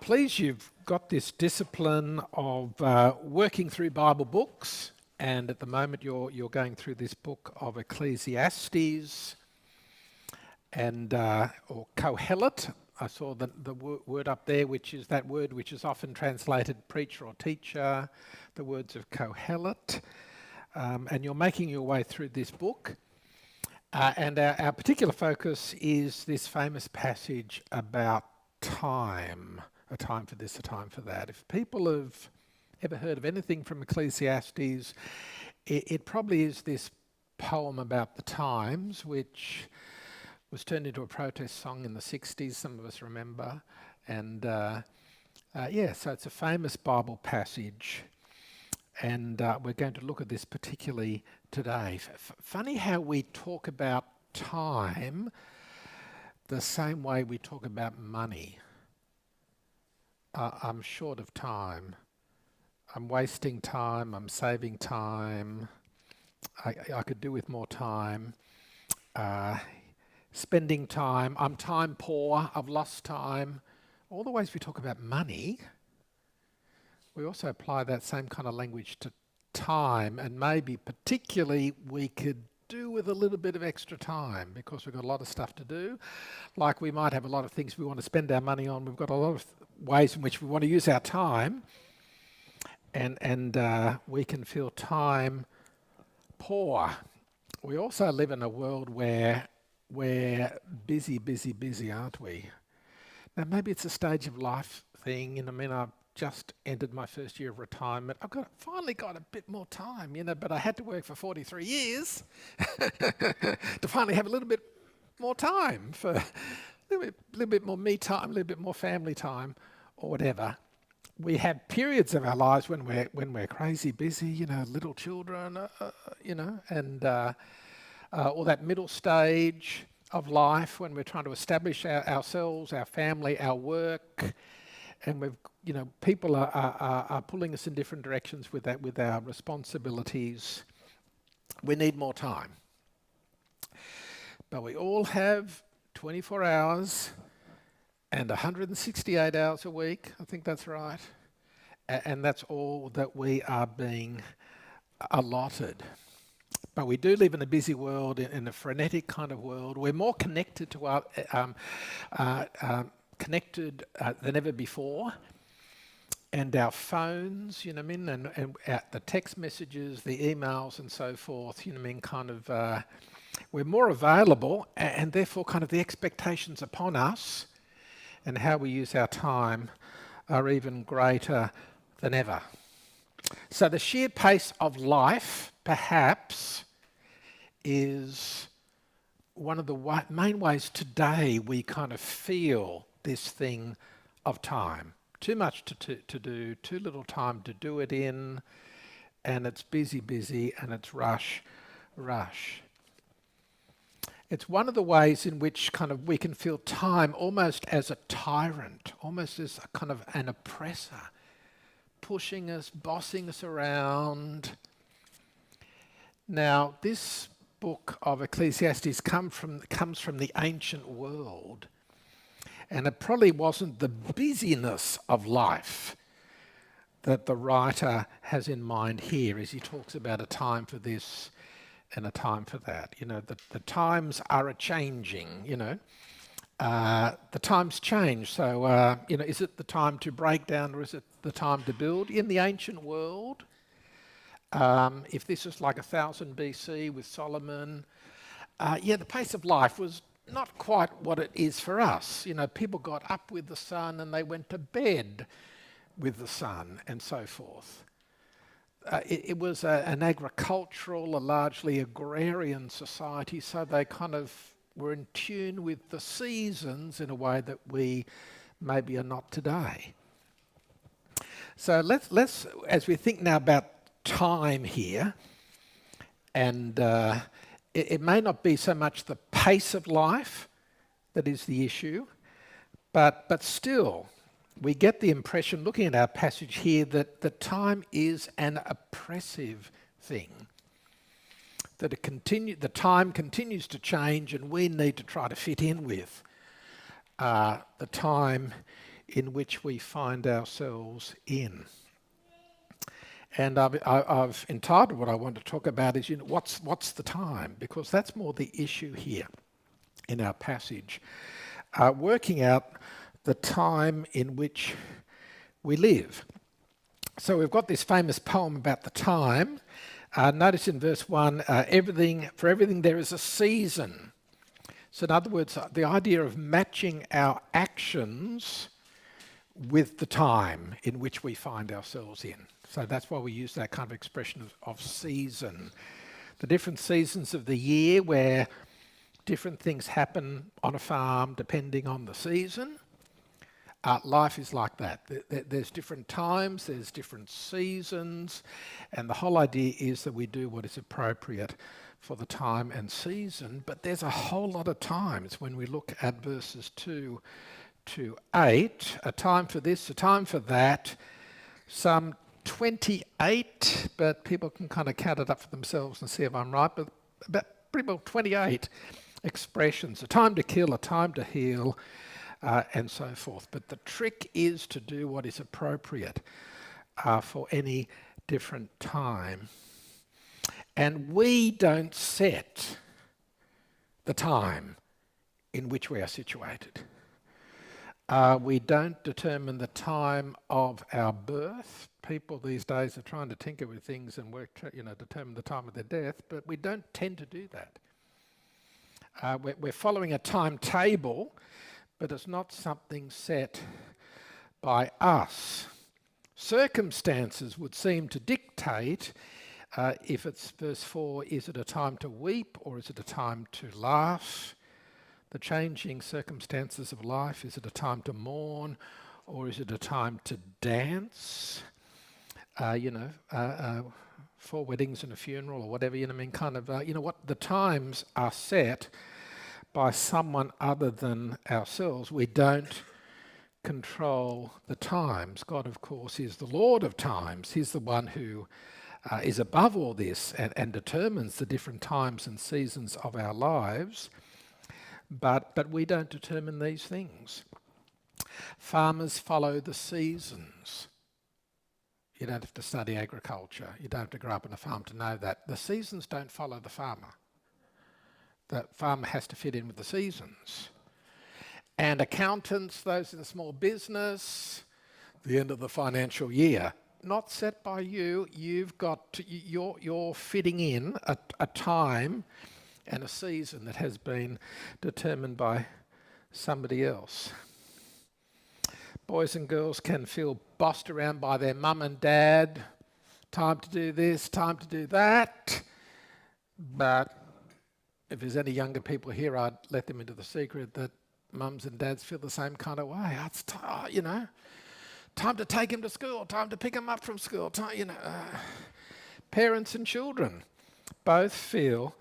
pleased you've got this discipline of working through Bible books, and at the moment you're going through this book of Ecclesiastes and or Kohelet. I saw the word up there, which is that word which is often translated preacher or teacher, the words of Kohelet, and you're making your way through this book. And our particular focus is this famous passage about time. A time for this, a time for that. If people have ever heard of anything from Ecclesiastes, it probably is this poem about the times, which was turned into a protest song in the 60s, some of us remember. And so it's a famous Bible passage. And we're going to look at this particularly today. Funny how we talk about time the same way we talk about money. I'm short of time. I'm wasting time. I'm saving time. I could do with more time. Spending time. I'm time poor. I've lost time. All the ways we talk about money, we also apply that same kind of language to time, and maybe particularly we could do with a little bit of extra time because we've got a lot of stuff to do. Like we might have a lot of things we want to spend our money on. We've got a lot of ways in which we want to use our time, and we can feel time poor. We also live in a world where we're busy, aren't we? Now maybe it's a stage of life thing, I've just entered my first year of retirement. I've finally got a bit more time, but I had to work for 43 years to finally have a little bit more time for a little bit more me time, a little bit more family time, or whatever. We have periods of our lives when we're crazy busy, little children, and or that middle stage of life when we're trying to establish ourselves, our family, our work, and people are pulling us in different directions with our responsibilities. We need more time. But we all have 24 hours and 168 hours a week. I think that's right. And that's all that we are being allotted. But we do live in a busy world, in a frenetic kind of world. We're more connected to our than ever before, and our phones, and the text messages, the emails, and so forth. We're more available, and therefore, kind of the expectations upon us, and how we use our time, are even greater than ever. So the sheer pace of life, perhaps, is one of the main ways today we kind of feel this thing of time. Too much to do, too little time to do it in, and it's busy, and it's rush. It's one of the ways in which kind of we can feel time almost as a tyrant, almost as a kind of an oppressor, pushing us, bossing us around. Now, this book of Ecclesiastes comes from the ancient world, and it probably wasn't the busyness of life that the writer has in mind here as he talks about a time for this and a time for that. The times are a-changing, the times change. So, is it the time to break down or is it the time to build? In the ancient world, if this is like 1000 BC with Solomon, the pace of life was not quite what it is for us. People got up with the sun and they went to bed with the sun and so forth. It was an agricultural, a largely agrarian society, so they kind of were in tune with the seasons in a way that we maybe are not today. So let's as we think now about time here, and it may not be so much the pace of life that is the issue, but still, we get the impression, looking at our passage here, that the time is an oppressive thing. That the time continues to change, and we need to try to fit in with the time in which we find ourselves in. And I've entitled what I want to talk about is, what's the time? Because that's more the issue here in our passage. Working out the time in which we live. So we've got this famous poem about the time. Notice in verse 1, for everything there is a season. So in other words, the idea of matching our actions with the time in which we find ourselves in. So that's why we use that kind of expression of season. The different seasons of the year where different things happen on a farm depending on the season. Life is like that. There's different times, there's different seasons, and the whole idea is that we do what is appropriate for the time and season. But there's a whole lot of times when we look at verses 2 to 8, a time for this, a time for that, some 28, but people can kind of count it up for themselves and see if I'm right, but about pretty well 28 expressions, a time to kill, a time to heal, and so forth. But the trick is to do what is appropriate for any different time. And we don't set the time in which we are situated. We don't determine the time of our birth. People these days are trying to tinker with things and determine the time of their death, but we don't tend to do that. We're following a timetable, but it's not something set by us. Circumstances would seem to dictate if it's verse 4, is it a time to weep or is it a time to laugh? The changing circumstances of life, is it a time to mourn or is it a time to dance? 4 weddings and a funeral or whatever, the times are set by someone other than ourselves. We don't control the times. God, of course, is the Lord of times. He's the one who is above all this and determines the different times and seasons of our lives. But we don't determine these things. Farmers follow the seasons. You don't have to study agriculture. You don't have to grow up on a farm to know that. The seasons don't follow the farmer. The farmer has to fit in with the seasons. And accountants, those in a small business, the end of the financial year, not set by you. You've got to, you're fitting in a time and a season that has been determined by somebody else. Boys and girls can feel bossed around by their mum and dad. Time to do this, time to do that. But if there's any younger people here, I'd let them into the secret that mums and dads feel the same kind of way. It's time to take him to school, time to pick him up from school. Parents and children both feel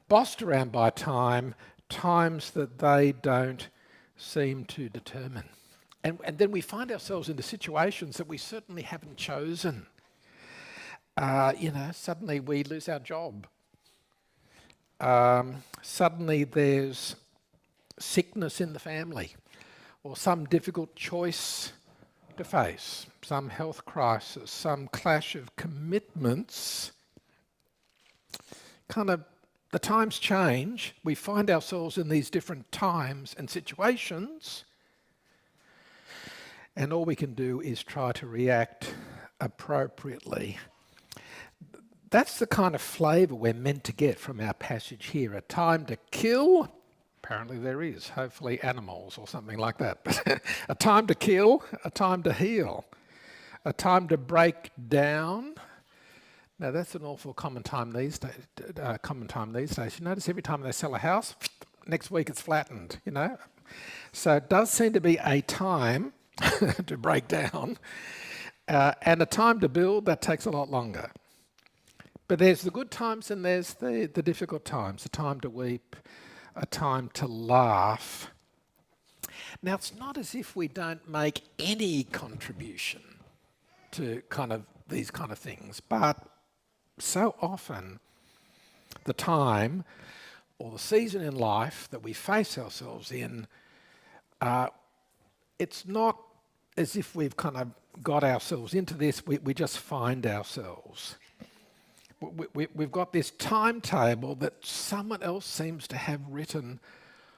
bossed around by times that they don't seem to determine. And then we find ourselves into situations that we certainly haven't chosen. Suddenly we lose our job. Suddenly there's sickness in the family or some difficult choice to face, some health crisis, some clash of commitments. The times change. We find ourselves in these different times and situations. And all we can do is try to react appropriately. That's the kind of flavour we're meant to get from our passage here. A time to kill, apparently there is, hopefully animals or something like that. But a time to kill, a time to heal, a time to break down. Now that's an awful common time these days. You notice every time they sell a house, next week it's flattened, So it does seem to be a time to break down, and a time to build that takes a lot longer. But there's the good times and there's the difficult times, a time to weep, a time to laugh. Now it's not as if we don't make any contribution to these kind of things, but so often the time or the season in life that we face ourselves in, it's not as if we've kind of got ourselves into this, we just find ourselves. We've got this timetable that someone else seems to have written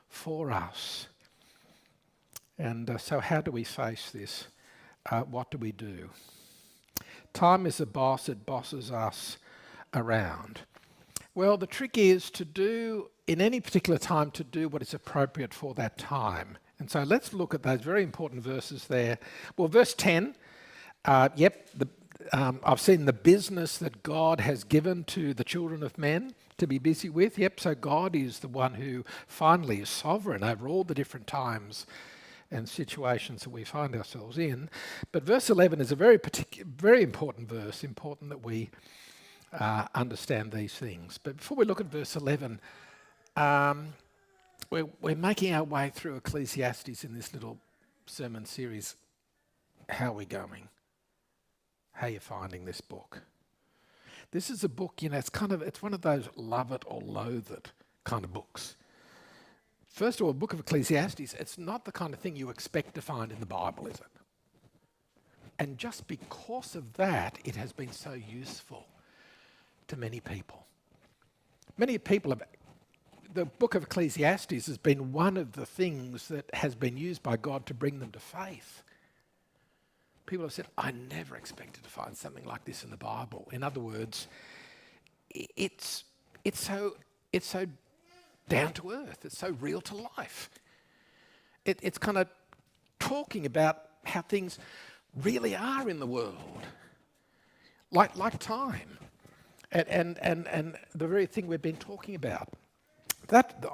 for us. And so how do we face this? What do we do? Time is a boss, it bosses us around. Well, the trick is to do, in any particular time, to do what is appropriate for that time. And so let's look at those very important verses there. Well, verse 10, I've seen the business that God has given to the children of men to be busy with. Yep, so God is the one who finally is sovereign over all the different times and situations that we find ourselves in. But verse 11 is a very important verse, important that we understand these things. But before we look at verse 11, we're making our way through Ecclesiastes in this little sermon series. How are we going? How are you finding this book? This is a book, it's one of those love it or loathe it kind of books. First of all, the book of Ecclesiastes, it's not the kind of thing you expect to find in the Bible, is it? And just because of that, it has been so useful to many people. Many people have, the book of Ecclesiastes has been one of the things that has been used by God to bring them to faith. People have said, I never expected to find something like this in the Bible. In other words, it's so down to earth. It's so real to life. It's kind of talking about how things really are in the world, like time, and the very thing we've been talking about. That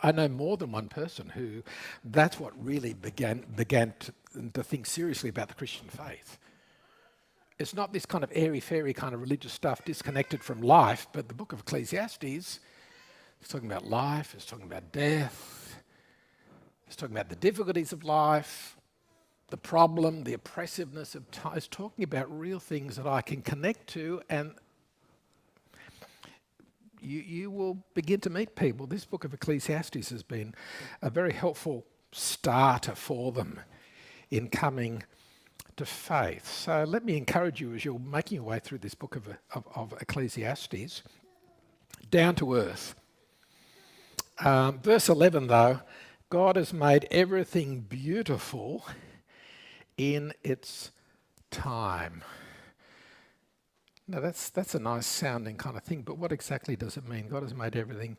I know more than one person who that's what really began to think seriously about the Christian faith. It's not this kind of airy-fairy kind of religious stuff disconnected from life, but the book of Ecclesiastes is talking about life, it's talking about death, it's talking about the difficulties of life, the problem, the oppressiveness of time. It's talking about real things that I can connect to, and you will begin to meet people. This book of Ecclesiastes has been a very helpful starter for them in coming to faith. So let me encourage you as you're making your way through this book of Ecclesiastes, down to earth. Verse 11 though, God has made everything beautiful in its time. Now that's a nice sounding kind of thing, but what exactly does it mean? God has made everything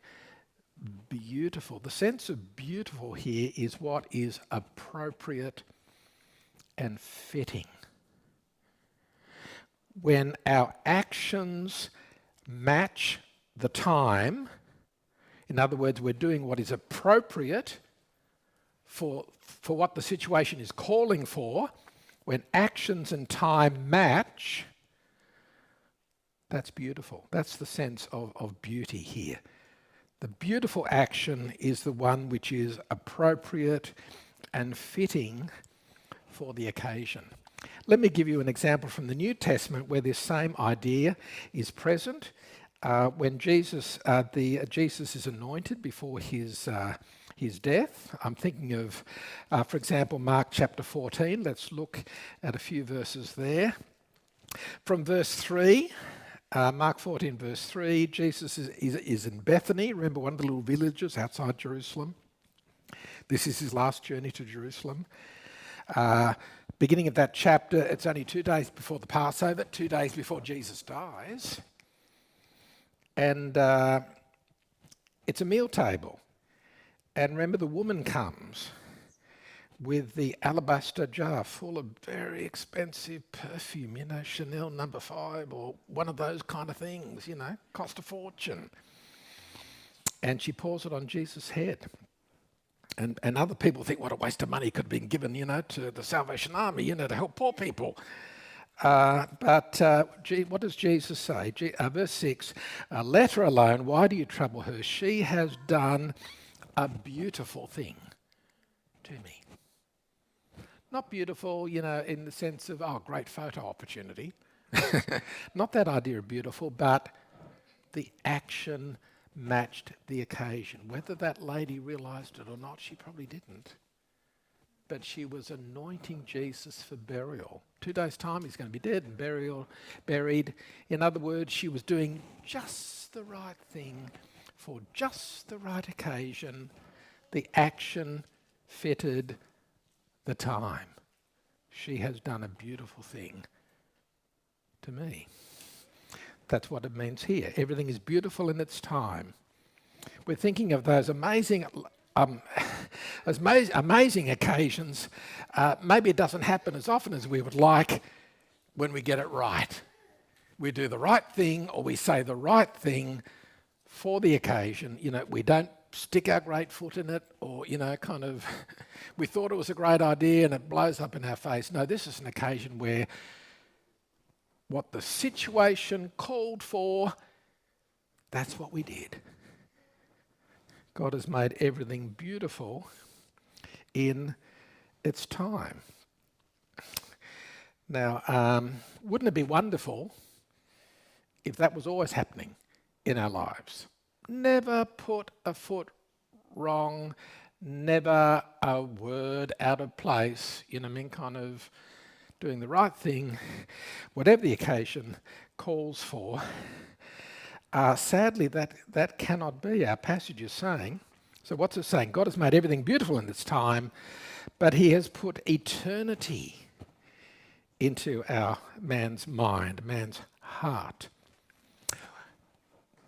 beautiful. The sense of beautiful here is what is appropriate and fitting. When our actions match the time, in other words, we're doing what is appropriate for what the situation is calling for, when actions and time match, that's beautiful. That's the sense of beauty here. The beautiful action is the one which is appropriate and fitting for the occasion. Let me give you an example from the New Testament where this same idea is present. When Jesus is anointed before his death. I'm thinking of, for example, Mark chapter 14. Let's look at a few verses there. From verse 3, Mark 14 verse 3, Jesus is in Bethany. Remember, one of the little villages outside Jerusalem. This is his last journey to Jerusalem. Beginning of that chapter, it's only 2 days before the Passover, 2 days before Jesus dies. And it's a meal table. And remember, the woman comes with the alabaster jar full of very expensive perfume, Chanel No. 5 or one of those kind of things, cost a fortune. And she pours it on Jesus' head. And other people think what a waste of money could have been given, to the Salvation Army, to help poor people. But what does Jesus say? Verse 6, let her alone. Why do you trouble her? She has done a beautiful thing to me. Not beautiful, in the sense of, great photo opportunity. Not that idea of beautiful, but the action matched the occasion. Whether that lady realised it or not, she probably didn't. but she was anointing Jesus for burial. 2 days' time, he's going to be dead and buried. In other words, she was doing just the right thing for just the right occasion. The action fitted the time. She has done a beautiful thing to me. That's what it means here. Everything is beautiful in its time. We're thinking of those amazing occasions. Maybe it doesn't happen as often as we would like when we get it right. We do the right thing, or we say the right thing for the occasion. We don't stick our great foot in it, or, we thought it was a great idea and it blows up in our face. No, this is an occasion where what the situation called for, that's what we did. God has made everything beautiful in its time. Now, wouldn't it be wonderful if that was always happening in our lives? Never put a foot wrong, never a word out of place, doing the right thing, whatever the occasion calls for. Sadly, that cannot be. Our passage is saying, so what's it saying? God has made everything beautiful in its time, but he has put eternity into our man's mind, man's heart.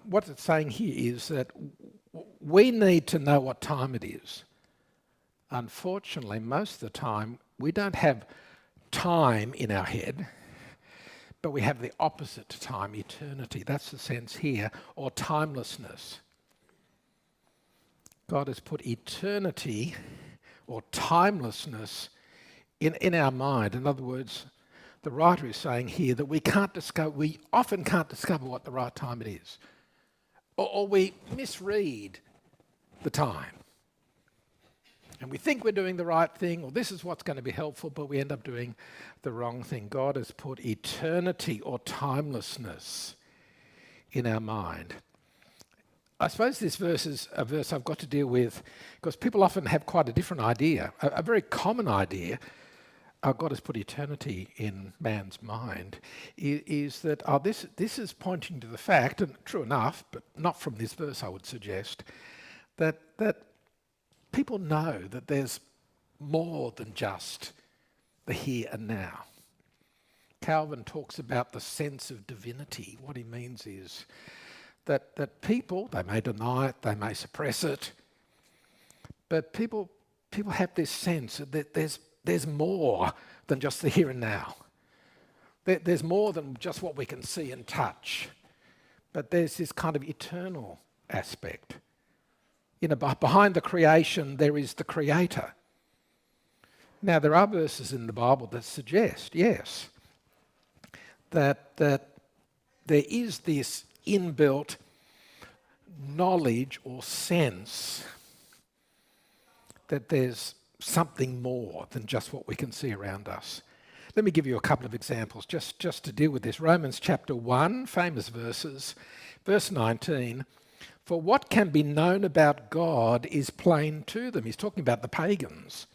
What it's saying here is that we need to know what time it is. Unfortunately, most of the time, we don't have time in our head, but we have the opposite to time, eternity. That's the sense here, or timelessness. God has put eternity or timelessness in our mind. In other words, the writer is saying here that we often can't discover what the right time it is. Or we misread the time. And we think we're doing the right thing, or this is what's going to be helpful, but we end up doing the wrong thing. God has put eternity or timelessness in our mind. I suppose this verse is a verse I've got to deal with because people often have quite a different idea. A very common idea, God has put eternity in man's mind, is that this is pointing to the fact, and true enough, but not from this verse I would suggest, that people know that there's more than just the here and now. Calvin talks about the sense of divinity. What he means is that people, they may deny it, they may suppress it, but people have this sense that there's more than just the here and now. There's more than just what we can see and touch, but there's this kind of eternal aspect. Behind the creation, there is the Creator. Now, there are verses in the Bible that suggest, yes, that there is this inbuilt knowledge or sense that there's something more than just what we can see around us. Let me give you a couple of examples just to deal with this. Romans chapter 1, famous verses, verse 19, for what can be known about God is plain to them. He's talking about the pagans,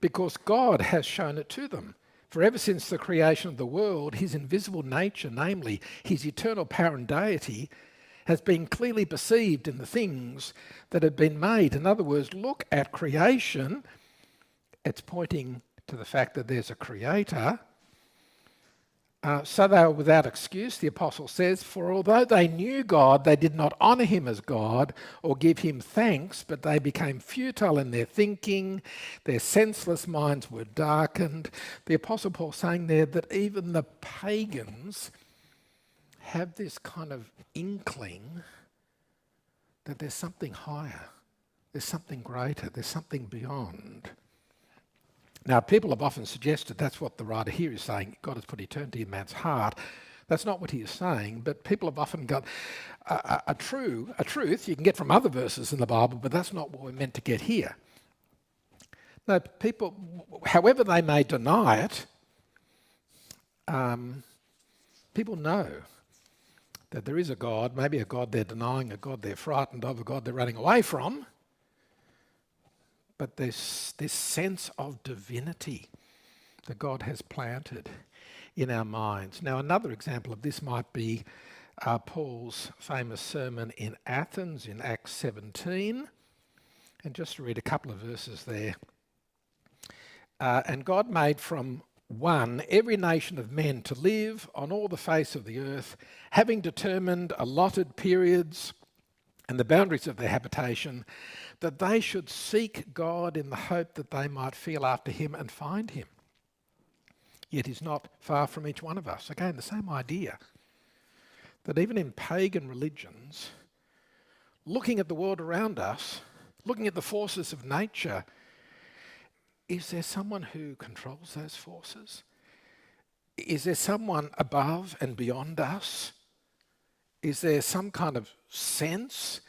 because God has shown it to them. For ever since the creation of the world, his invisible nature, namely his eternal power and deity, has been clearly perceived in the things that have been made. In other words, look at creation. It's pointing to the fact that there's a creator. So they were without excuse, the apostle says, for although they knew God, they did not honour him as God or give him thanks, but they became futile in their thinking. Their senseless minds were darkened. The apostle Paul saying there that even the pagans have this kind of inkling that there's something higher, there's something greater, there's something beyond. Now, people have often suggested that's what the writer here is saying, God has put eternity in man's heart. That's not what he is saying, but people have often got a truth you can get from other verses in the Bible, but that's not what we're meant to get here. No, people, however they may deny it, people know that there is a God, maybe a God they're denying, a God they're frightened of, a God they're running away from. but there's this sense of divinity that God has planted in our minds. Now, another example of this might be Paul's famous sermon in Athens in Acts 17. And just to read a couple of verses there. And God made from one every nation of men to live on all the face of the earth, having determined allotted periods and the boundaries of their habitation, that they should seek God in the hope that they might feel after him and find him. Yet he's not far from each one of us. Again, the same idea, that even in pagan religions, looking at the world around us, looking at the forces of nature, is there someone who controls those forces? Is there someone above and beyond us? Is there some kind of sense,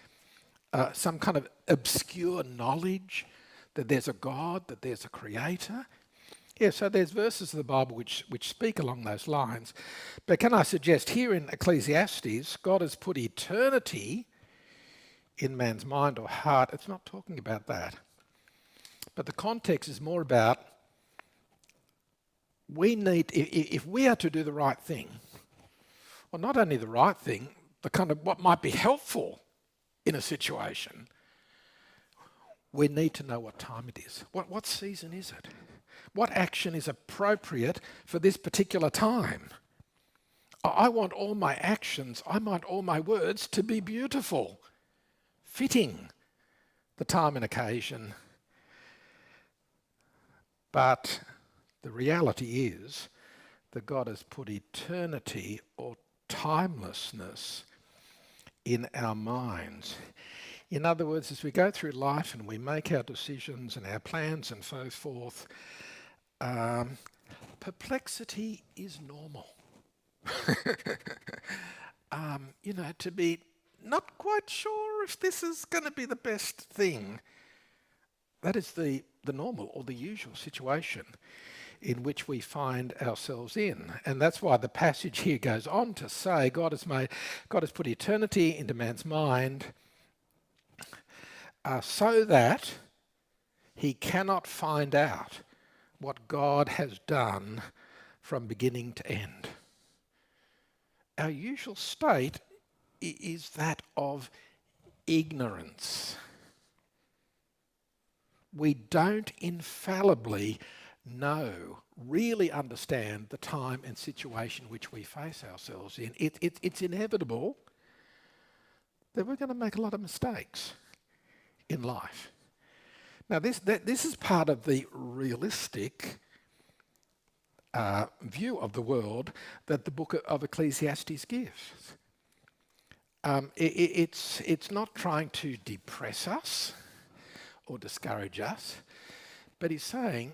some kind of obscure knowledge that there's a God, that there's a creator? Yeah, so there's verses of the Bible which speak along those lines. But can I suggest here in Ecclesiastes, God has put eternity in man's mind or heart. It's not talking about that. But the context is more about we need, if we are to do the right thing, or not only the right thing, the kind of what might be helpful in a situation, we need to know what time it is. What season is it? What action is appropriate for this particular time? I want all my actions, I want all my words to be beautiful, fitting the time and occasion. But the reality is that God has put eternity or timelessness in our minds. In other words, as we go through life and we make our decisions and our plans and so forth, perplexity is normal. To be not quite sure if this is going to be the best thing. That is the normal or the usual situation in which we find ourselves in. And that's why the passage here goes on to say God has put eternity into man's mind so that he cannot find out what God has done from beginning to end. Our usual state is that of ignorance. We don't infallibly know, really understand the time and situation which we face ourselves in. It's inevitable that we're going to make a lot of mistakes in life. Now, this is part of the realistic view of the world that the book of Ecclesiastes gives. It's not trying to depress us or discourage us, but he's saying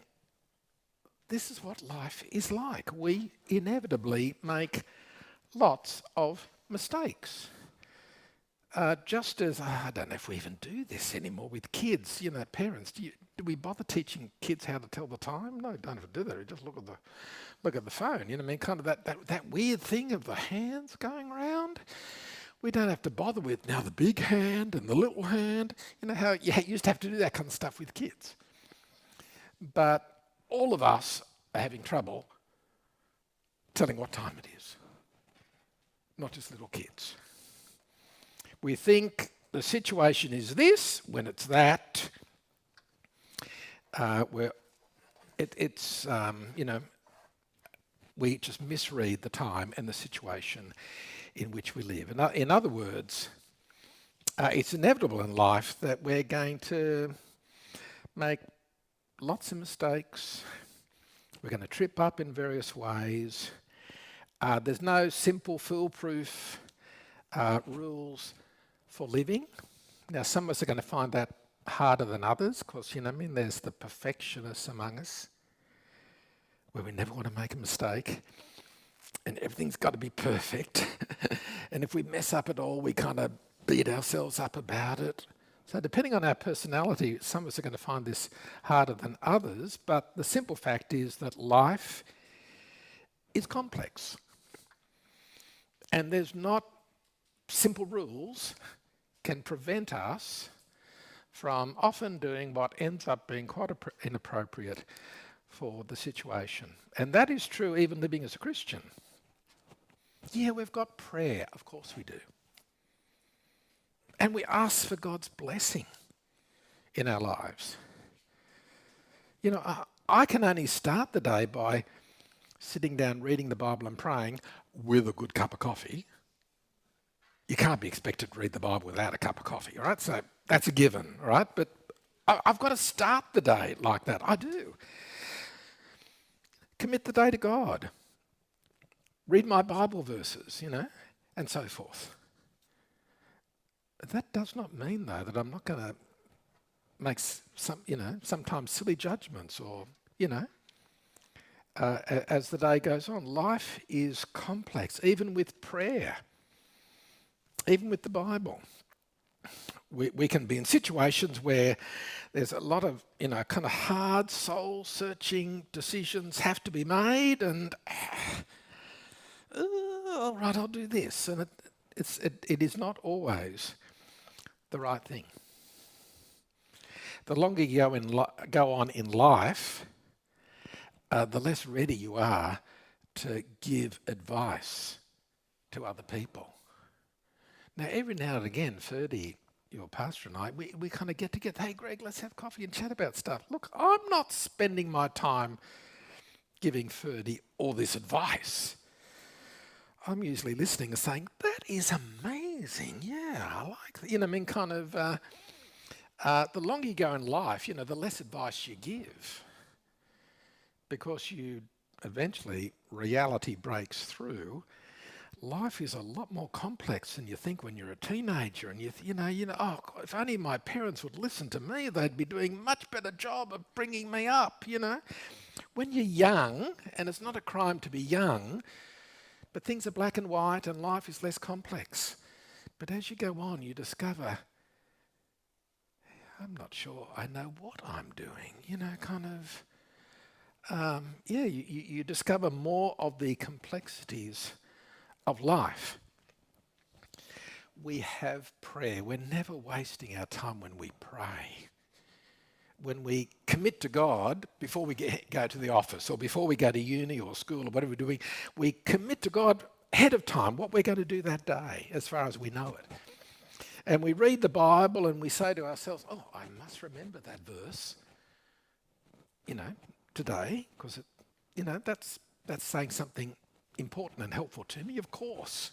this is what life is like. We inevitably make lots of mistakes. Just as, I don't know if we even do this anymore with kids, parents, do we bother teaching kids how to tell the time? No, don't even do that. Just look at the phone, kind of that weird thing of the hands going around. We don't have to bother with now the big hand and the little hand. You know how you used to have to do that kind of stuff with kids. But all of us are having trouble telling what time it is, not just little kids. We think the situation is this when it's that. We just misread the time and the situation in which we live. In other words, it's inevitable in life that we're going to make lots of mistakes. We're going to trip up in various ways. There's no simple, foolproof rules for living. Now, some of us are going to find that harder than others because, there's the perfectionists among us where we never want to make a mistake and everything's got to be perfect. And if we mess up at all, we kind of beat ourselves up about it. So depending on our personality, some of us are going to find this harder than others, but the simple fact is that life is complex. And there's not simple rules can prevent us from often doing what ends up being quite inappropriate for the situation. And that is true even living as a Christian. Yeah, we've got prayer, of course we do. And we ask for God's blessing in our lives. You know, I can only start the day by sitting down, reading the Bible and praying with a good cup of coffee. You can't be expected to read the Bible without a cup of coffee, all right? So that's a given, all right? But I've got to start the day like that. I do. Commit the day to God. Read my Bible verses, you know, and so forth. That does not mean, though, that I'm not going to make sometimes silly judgments or, as the day goes on. Life is complex, even with prayer, even with the Bible. We can be in situations where there's a lot of, kind of hard, soul-searching decisions have to be made, and all right, I'll do this, and it is not always the right thing. The longer you go on in life, the less ready you are to give advice to other people. Now, every now and again, Ferdy, your pastor, and I, we kind of get together. Hey, Greg, let's have coffee and chat about stuff. Look, I'm not spending my time giving Ferdy all this advice. I'm usually listening and saying, that is amazing. Yeah, I like that. The longer you go in life, the less advice you give, because eventually reality breaks through. Life is a lot more complex than you think when you're a teenager, and oh, if only my parents would listen to me, they'd be doing a much better job of bringing me up, When you're young, and it's not a crime to be young, but things are black and white and life is less complex. But as you go on, you discover, I'm not sure I know what I'm doing, you discover more of the complexities of life. We have prayer. We're never wasting our time when we pray. When we commit to God before we go to the office or before we go to uni or school or whatever we're doing, we commit to God ahead of time what we're going to do that day as far as we know it. And we read the Bible and we say to ourselves, oh, I must remember that verse, today, because that's saying something important and helpful to me, of course.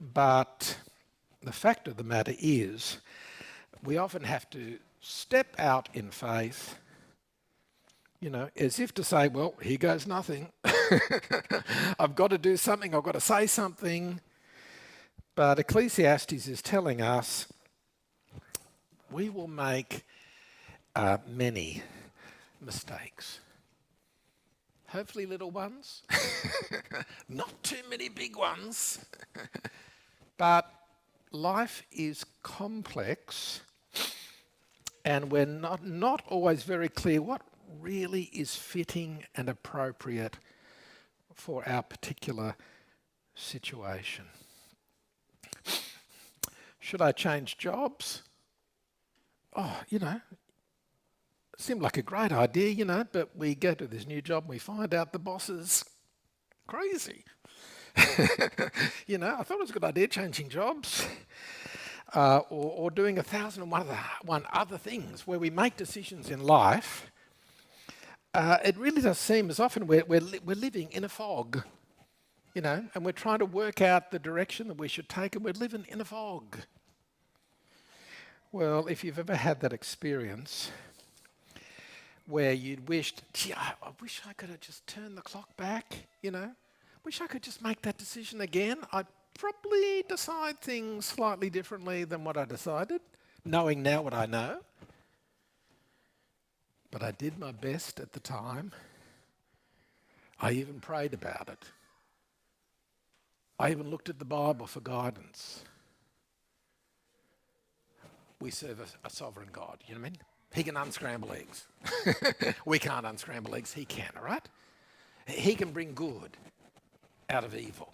But the fact of the matter is, we often have to step out in faith, as if to say, well, here goes nothing. I've got to do something, I've got to say something. But Ecclesiastes is telling us we will make many mistakes. Hopefully little ones, not too many big ones. But life is complex, and we're not always very clear what really is fitting and appropriate for our particular situation. Should I change jobs? Oh, seemed like a great idea, but we go to this new job and we find out the boss is crazy. I thought it was a good idea changing jobs or doing 1,001 other things where we make decisions in life. It really does seem as often we're living in a fog, and we're trying to work out the direction that we should take, and we're living in a fog. Well, if you've ever had that experience where you'd wished, gee, I wish I could have just turned the clock back, wish I could just make that decision again, I'd probably decide things slightly differently than what I decided, knowing now what I know. But I did my best at the time. I even prayed about it. I even looked at the Bible for guidance. We serve a sovereign God, you know what I mean? He can unscramble eggs. We can't unscramble eggs, he can, all right? He can bring good out of evil.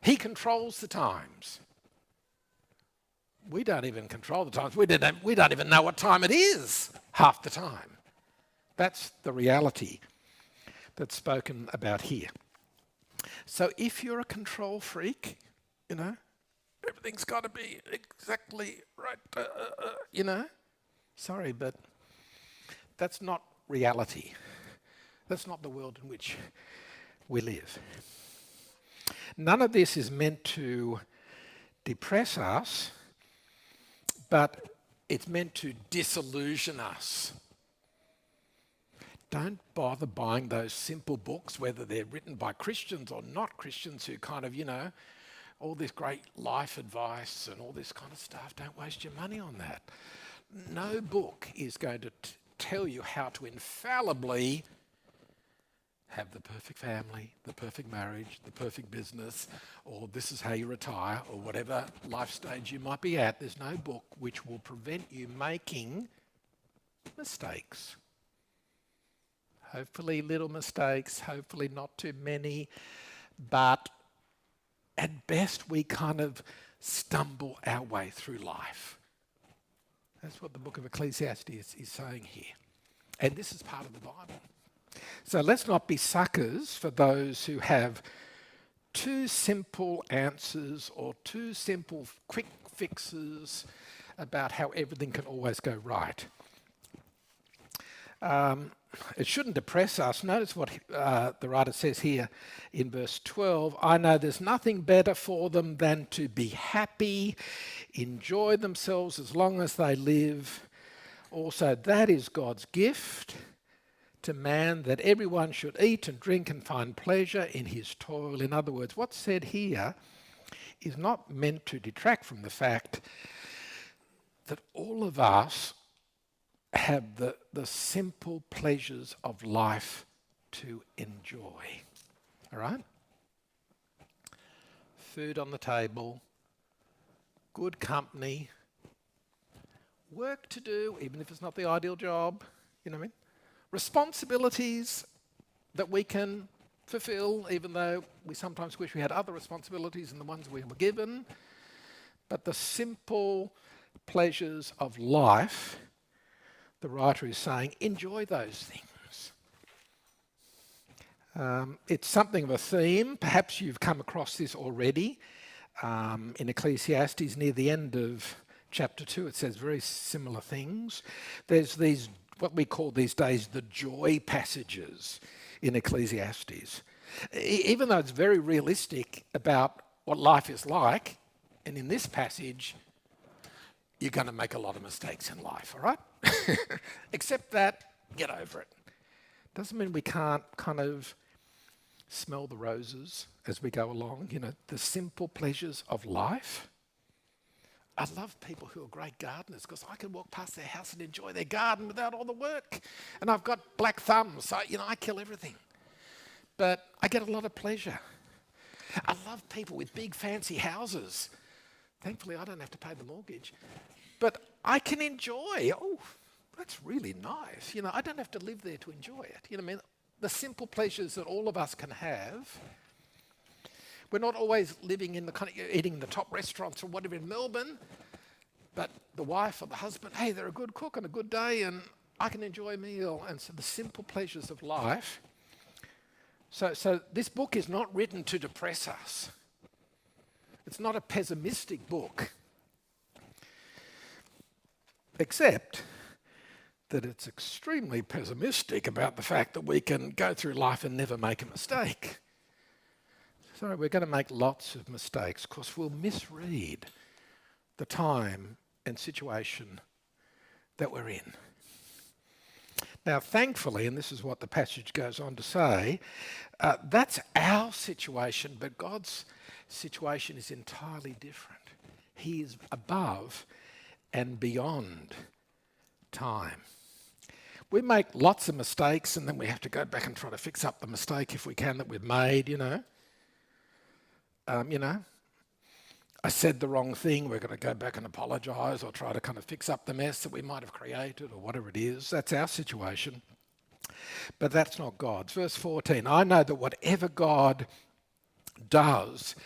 He controls the times. We don't even control the times. We don't even know what time it is half the time. That's the reality that's spoken about here. So if you're a control freak, everything's got to be exactly right, sorry, but that's not reality. That's not the world in which we live. None of this is meant to depress us, but it's meant to disillusion us. Don't bother buying those simple books, whether they're written by Christians or not Christians, who kind of, all this great life advice and all this kind of stuff. Don't waste your money on that. No book is going to tell you how to infallibly have the perfect family, the perfect marriage, the perfect business, or this is how you retire, or whatever life stage you might be at. There's no book which will prevent you making mistakes. Hopefully little mistakes, hopefully not too many, but at best we kind of stumble our way through life. That's what the book of Ecclesiastes is saying here. And this is part of the Bible. So let's not be suckers for those who have too simple answers or too simple quick fixes about how everything can always go right. It shouldn't depress us. Notice what the writer says here in verse 12. I know there's nothing better for them than to be happy, enjoy themselves as long as they live. Also, that is God's gift to man, that everyone should eat and drink and find pleasure in his toil. In other words, what's said here is not meant to detract from the fact that all of us have the simple pleasures of life to enjoy. All right? Food on the table, good company, work to do, even if it's not the ideal job, you know what I mean? Responsibilities that we can fulfill, even though we sometimes wish we had other responsibilities than the ones we were given. But the simple pleasures of life, the writer is saying, enjoy those things. It's something of a theme. Perhaps you've come across this already. In Ecclesiastes, near the end of chapter 2, it says very similar things. There's these, what we call these days, the joy passages in Ecclesiastes. Even though it's very realistic about what life is like, and in this passage, you're going to make a lot of mistakes in life, all right? Except that, get over it. Doesn't mean we can't kind of smell the roses as we go along, the simple pleasures of life. I love people who are great gardeners because I can walk past their house and enjoy their garden without all the work. And I've got black thumbs, so, I kill everything. But I get a lot of pleasure. I love people with big fancy houses. Thankfully, I don't have to pay the mortgage. But I can enjoy, that's really nice. I don't have to live there to enjoy it. You know what I mean? The simple pleasures that all of us can have. We're not always living in the kind of eating in the top restaurants or whatever in Melbourne, but the wife or the husband, hey, they're a good cook on a good day and I can enjoy a meal. And so the simple pleasures of life. So this book is not written to depress us. It's not a pessimistic book, except that it's extremely pessimistic about the fact that we can go through life and never make a mistake. So we're going to make lots of mistakes because we'll misread the time and situation that we're in. Now, thankfully, and this is what the passage goes on to say, that's our situation, but God's situation is entirely different. He is above and beyond time. We make lots of mistakes and then we have to go back and try to fix up the mistake if we can that we've made, I said the wrong thing, we're going to go back and apologise or try to kind of fix up the mess that we might have created or whatever it is. That's our situation. But that's not God's. Verse 14, I know that whatever God does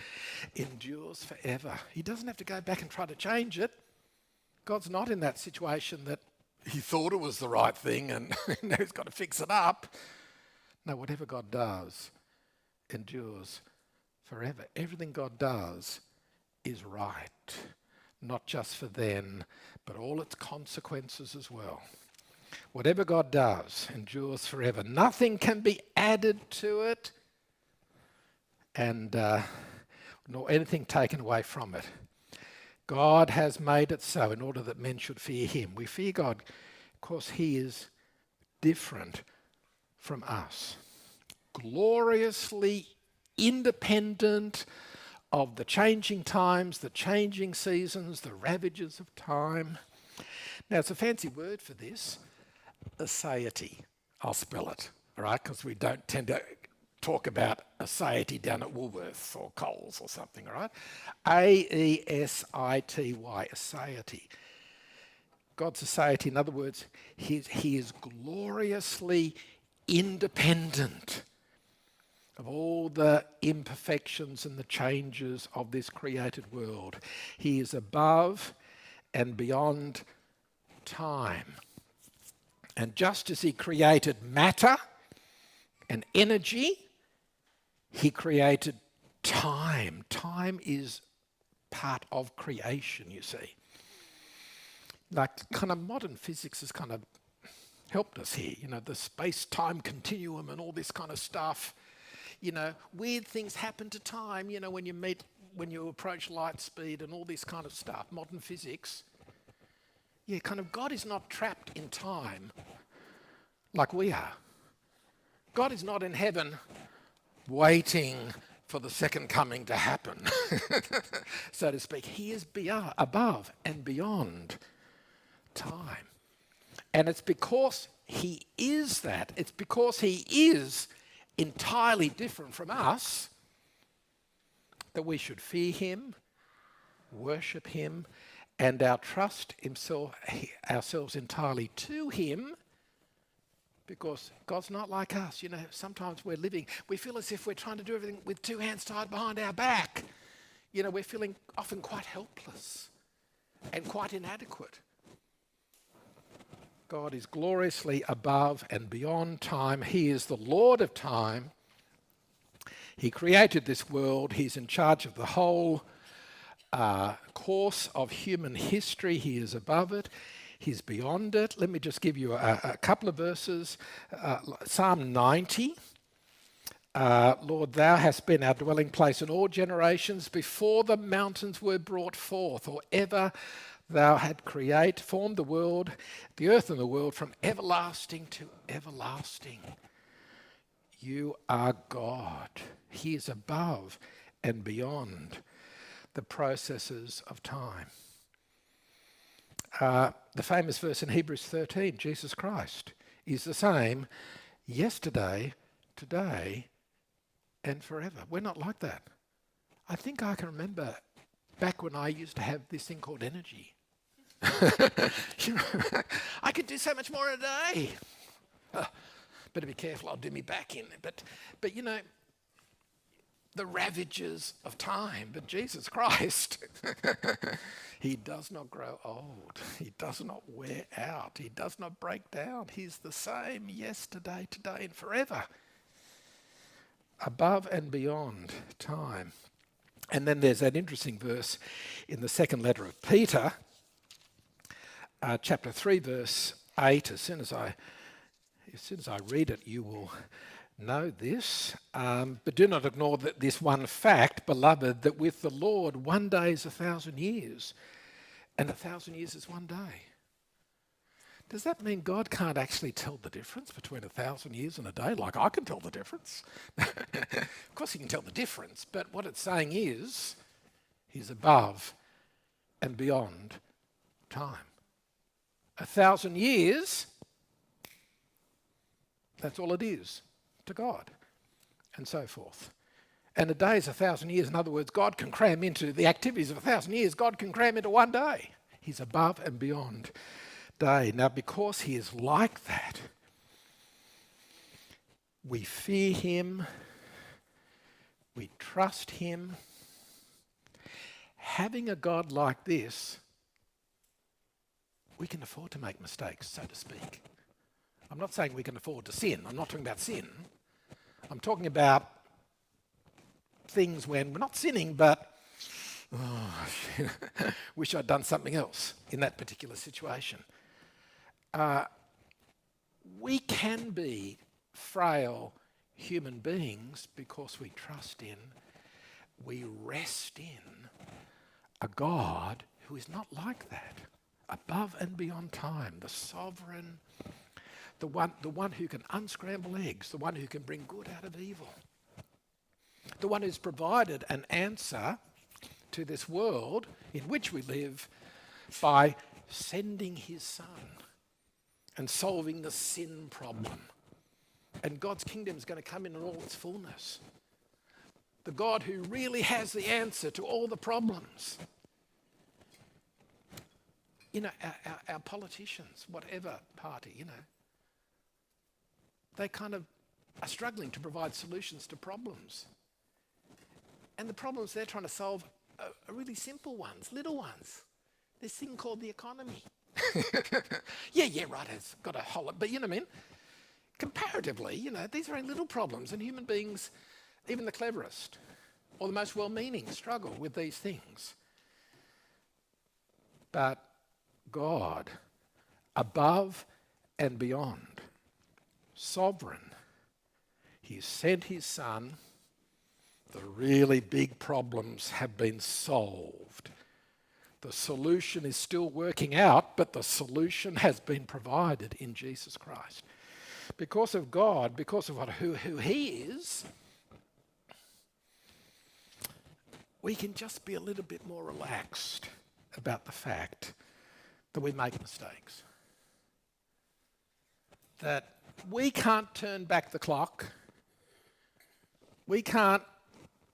endures forever. He doesn't have to go back and try to change it. God's not in that situation that he thought it was the right thing and now he's got to fix it up. No, whatever God does endures forever. Everything God does is right, not just for then, but all its consequences as well. Whatever God does endures forever. Nothing can be added to it, and nor anything taken away from it. God has made it so in order that men should fear him. We fear God because he is different from us, gloriously independent of the changing times, the changing seasons, the ravages of time. Now, it's a fancy word for this, aseity. I'll spell it, all right, because we don't tend to talk about aseity down at Woolworths or Coles or something, all right? A-E-S-I-T-Y, aseity. God's aseity, in other words, he is gloriously independent of all the imperfections and the changes of this created world. He is above and beyond time. And just as he created matter and energy, he created time. Time is part of creation, you see. Like kind of modern physics has kind of helped us here, you know, the space-time continuum and all this kind of stuff. You know, weird things happen to time, you know, when you approach light speed and all this kind of stuff, modern physics. Yeah, kind of God is not trapped in time like we are. God is not in heaven waiting for the second coming to happen, so to speak. He is above and beyond time. And it's because he is that, it's because he is entirely different from us that we should fear him, worship him, and trust ourselves entirely to him, because God's not like us. You know, sometimes we feel as if we're trying to do everything with two hands tied behind our back. You know, we're feeling often quite helpless and quite inadequate. God is gloriously above and beyond time. He is the Lord of time. He created this world. He's in charge of the whole course of human history. He is above it. He's beyond it. Let me just give you a couple of verses. Psalm 90. Lord, thou hast been our dwelling place in all generations before the mountains were brought forth, or ever thou had formed the world, the earth and the world, from everlasting to everlasting. You are God. He is above and beyond the processes of time. The famous verse in Hebrews 13, Jesus Christ is the same yesterday, today, and forever. We're not like that. I think I can remember back when I used to have this thing called energy. You know, I could do so much more in a day. Better be careful, I'll do me back in. But you know, the ravages of time. But Jesus Christ, he does not grow old. He does not wear out. He does not break down. He's the same yesterday, today, and forever. Above and beyond time. And then there's that interesting verse in the second letter of Peter, chapter 3, verse 8. As soon as I read it, you will know this. But do not ignore this one fact, beloved, that with the Lord 1 day is 1,000 years, and 1,000 years is 1 day. Does that mean God can't actually tell the difference between 1,000 years and a day? Like I can tell the difference. Of course he can tell the difference, but what it's saying is he's above and beyond time. 1,000 years, that's all it is to God, and so forth. And a day is 1,000 years. In other words, God can cram into the activities of 1,000 years, God can cram into 1 day. He's above and beyond day. Now, because he is like that, we fear him, we trust him. Having a God like this we can afford to make mistakes, so to speak. I'm not saying we can afford to sin. I'm not talking about sin. I'm talking about things when we're not sinning, but wish I'd done something else in that particular situation. We can be frail human beings because we trust in, we rest in a God who is not like that, above and beyond time, the sovereign, the one who can unscramble eggs, the one who can bring good out of evil, the one who's provided an answer to this world in which we live by sending his son and solving the sin problem. And God's kingdom is going to come in all its fullness. The God who really has the answer to all the problems. You know, our politicians, whatever party, you know, they kind of are struggling to provide solutions to problems. And the problems they're trying to solve are really simple ones, little ones. This thing called the economy. yeah, right, it's got a whole lot, but you know what I mean? Comparatively, you know, these are very little problems, and human beings, even the cleverest or the most well-meaning, struggle with these things. But God, above and beyond, sovereign, he sent his son. The really big problems have been solved. The solution is still working out, but the solution has been provided in Jesus Christ. Because of God, because of who he is, we can just be a little bit more relaxed about the fact that we make mistakes. That we can't turn back the clock. We can't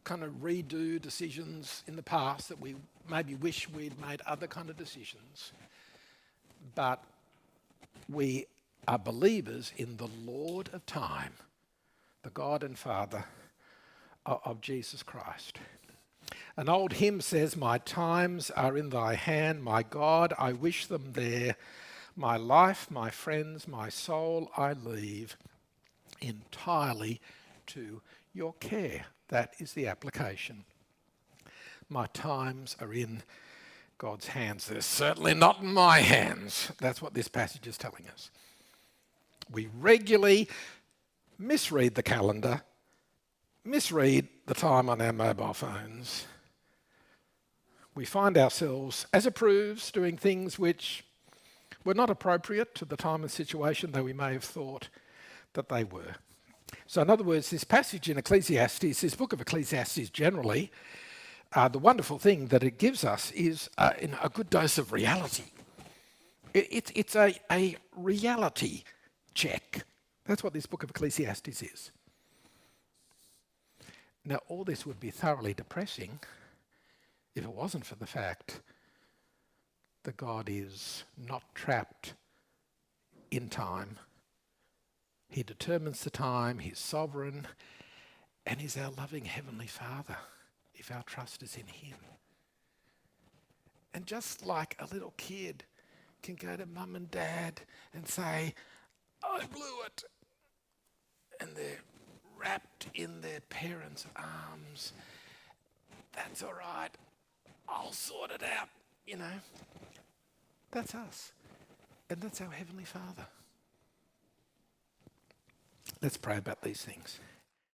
kind of redo decisions in the past that we maybe wish we'd made other kind of decisions. But we are believers in the Lord of time, the God and Father of Jesus Christ. An old hymn says, "My times are in thy hand, my God, I wish them there. My life, my friends, my soul I leave entirely to your care." That is the application. My times are in God's hands. They're certainly not in my hands. That's what this passage is telling us. We regularly misread the calendar, misread the time on our mobile phones. We find ourselves, as it proves, doing things which were not appropriate to the time and situation, though we may have thought that they were. So in other words, this passage in Ecclesiastes, this book of Ecclesiastes generally, the wonderful thing that it gives us is a good dose of reality. It's a reality check. That's what this book of Ecclesiastes is. Now, all this would be thoroughly depressing if it wasn't for the fact that God is not trapped in time. He determines the time, he's sovereign, and he's our loving Heavenly Father if our trust is in him. And just like a little kid can go to mum and dad and say, "I blew it," and they're wrapped in their parents' arms, "That's all right, I'll sort it out," you know. That's us. And that's our Heavenly Father. Let's pray about these things.